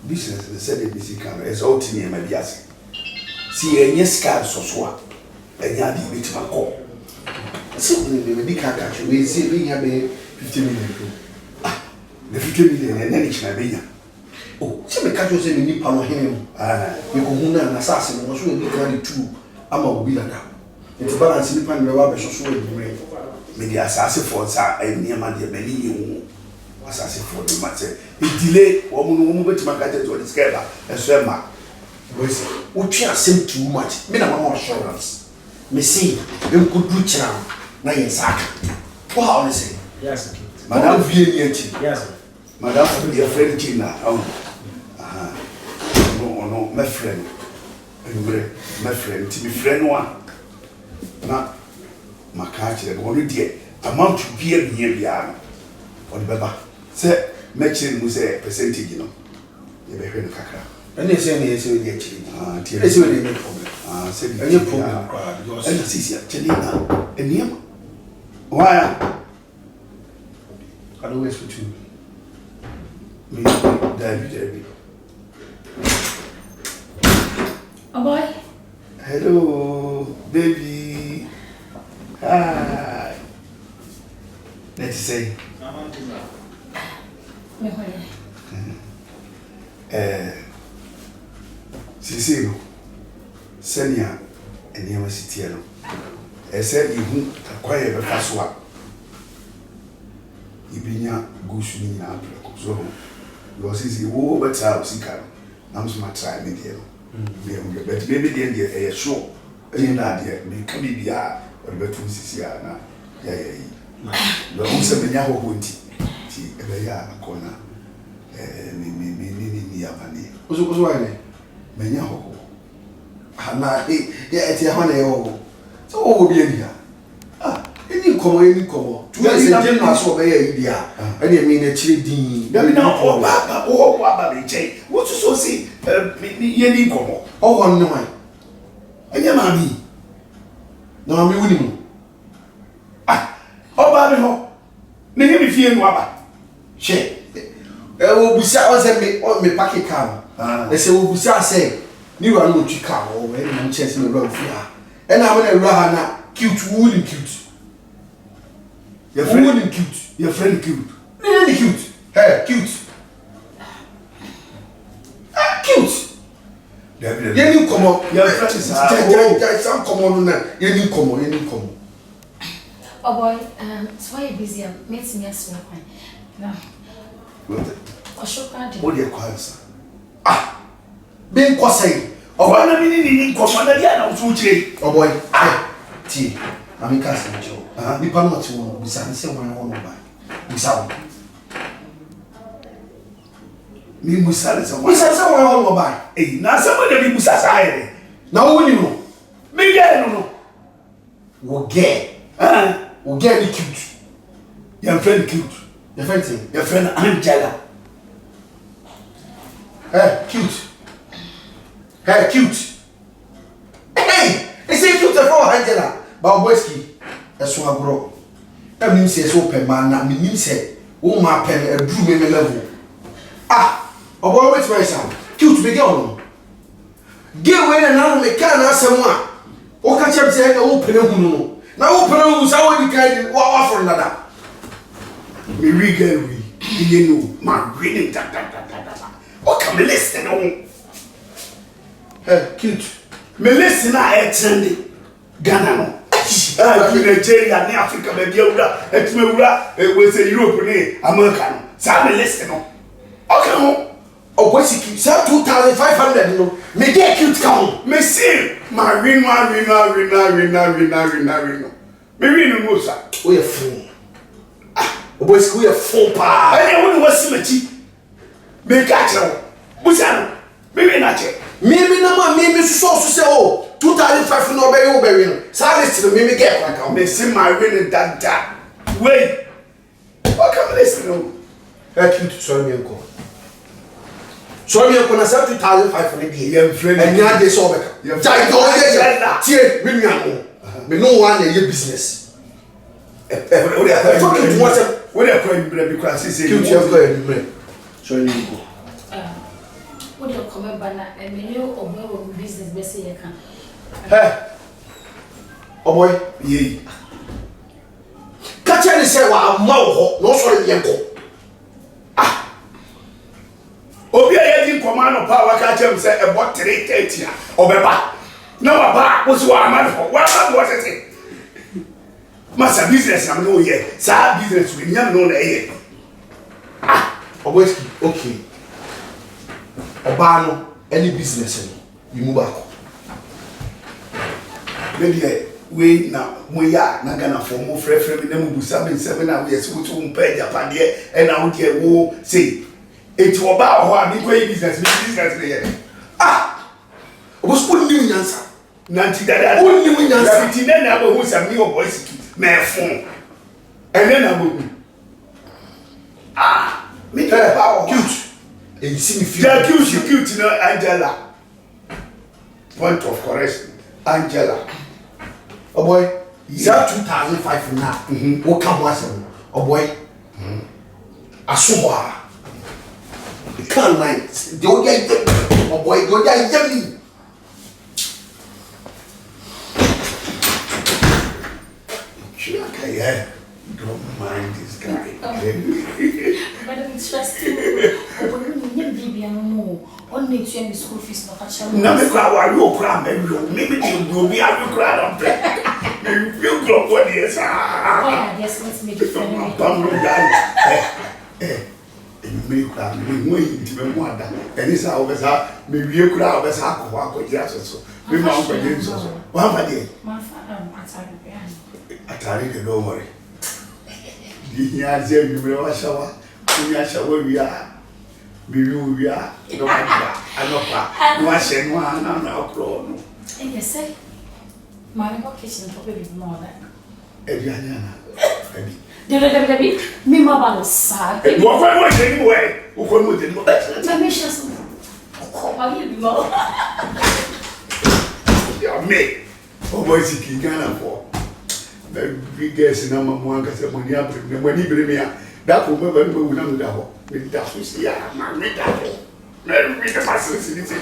business the said this camera is out in my bias. See a yes card so swap. And ya di bit my call. So we can't catch you. We see we have 50 million. The 50 million and then it's my being. Oh, see me catch you say we need power him. We go home and assassin was really carry two. I'm a will now. It's balance in pan rubber so rain. Maybe assassin for and near my dear belly. Assassin for the matter. It delay woman to my gadget or the scale and swimmer. We can't seem too much. Me na more assurance. Me see, you could do charm. Na yen sack. What how say? Yes. Madame Vienneti. Yes. Madame, your friend Gina. No, my friend. My friend, to be friend one. Not my catcher, one dear. Amount to be a year. Or the Baba. Say, mention was a percentage, you know. You may hear the caca. And they say they say they actually. They say they make problem. Said any problem because and see actually now. And him. Why? I don't waste with you. Me, David. Oh boy. Hello, baby. Hi. Let's say. Sisi no. Senia enema sitie no. Ese ihu akwaye be faso a. Ibinya gusu ni na apreko. So yo sisi wo beta usika no. Na mso ma try me die no. But baby dey sure. Any na dey me ka bibia o de betu sisi a na ya. Lo mse menya ho nti. Ti ebe ya akona. Ni yabani. Ozo wa ne. Menya ho. Na eti ha na yo. So wo bi ani ha. Any komo. Tu say dem na so be ya idia. Ani mi na chire din. Dem na o ba be chei. What you so say ye ni komo. O won no man. Anya ma mi. Na ma mi wuni mu. O ba be ho. Ne ye mi fie no aba. She. Wo busa o say me pack car. E say wo busa say ni wa no twi car o we no chance me ro fi ha. E na me na ro ha na cute wood cute. Your friend cute. Your friend cute. Really cute. Hey, cute. Cute. Yeni komo. Your friend is some komo na. Yeni komo. Oh boy, so why you busy? Meet me as well. No. What? Oshoka. What do you call it? Ben kwasai. O wa na ni komo na dia na usuche. Oh boy. Ti. Amika se njo. Nipa no ti won bisa ni se wan won ba. Bisa won. Mi musa se wan. Bisa se wan won ba. Na se mo de mi musa sa ere. Na wo ni no. Mi ge no. Wo ge. Wo ge ni cute. Your friend cute. Your friend thing. Your friend Angela. Hey, cute. Hey, cute. Hey, it's a cute for Angela. Baboski. Eso agro. Emi se so pe man na mi nim se wo ma pe adru me level. Obo wait my son. Cute be girl no. Girl we na me ka na asem a. O ka chem se na wo pene hu no. Na wo pene hu sa wo di kai wa for nada. Me we girl we. You know, my reading da. O ka me listen on. Hey, cute. Me listen na trend Ghana no. Nigeria, ni Africa, maybe Ura, Etmura, we say Europe, America. Some listen. Okay, oh, what's it? 2,500. No, me get cute count. Me see, Marino. Me really know, sir. We are fool. Oh, boys, we are fool, pa. I don't want to see me catch her. What's that? Maybe not yet. Maybe so say, oh. 2,500 no be no. Service to me get like am. Me see my winning that. Wait. What come listen no? Cute sorry me enko. Sorry me enko na 2,500 dey. Your friend. And ya dey so beka. Jai do ye. Tie me nua mo. Me no wan dey business. What are you calling me because say cute you go anywhere. Sorry me enko. Put your comment banner and menu or where business best you can. Hey, oh boy, ye. Catch any say, well, I'm no sorry, Yanko. Ah, Obi a yedi command of power catch him say about 3:30 obeba. No aba was what man for. What was it? Masa business am no here. Sa business we nyam no na here. ah, oh boy, okay. Obano, any business, you move back. Maybe we na ya na Ghana for mo frefre me na mu busa me 7 na we so to mpa Japan de e na wo de wo say eti oba ho a me ko business me here. Ah, obos put new nyansa. Nanti dada Only when you are sitting there na bo hu sam me boy siki me phone. And then na bo ah me power cute. And you see me feel cute no Angela. Point of correction. Angela. Oh boy, yeah. 2005 now. What come once? Oh boy, I saw the can't mind. Don't get oh boy, don't get me. Okay, don't mind this guy. But it's interesting. Baby, no. Only to end school fees, no catch up. No, me cry, you cry, maybe you be out to cry on play. You go for this. Oh, yes, let's make it You may cry, me wait to be more than. And this hour, maybe you cry, but I could just so. We mount for games also. One day. My father, Atari the don't worry. You will shower. You shower, we are. We are. No, I know. No, I say no, I'm not grown. And you say, my kitchen probably more than. Eviana. Debbie, me, mama was sad. What was anyway? Who come with it? My missions. I'll give you more. Me. Oh, boy, she can't afford. The biggest number one because when you have when you bring me up, that will never know. We don't know that. We don't see. Yeah, man, we don't know. Let me the master citizen.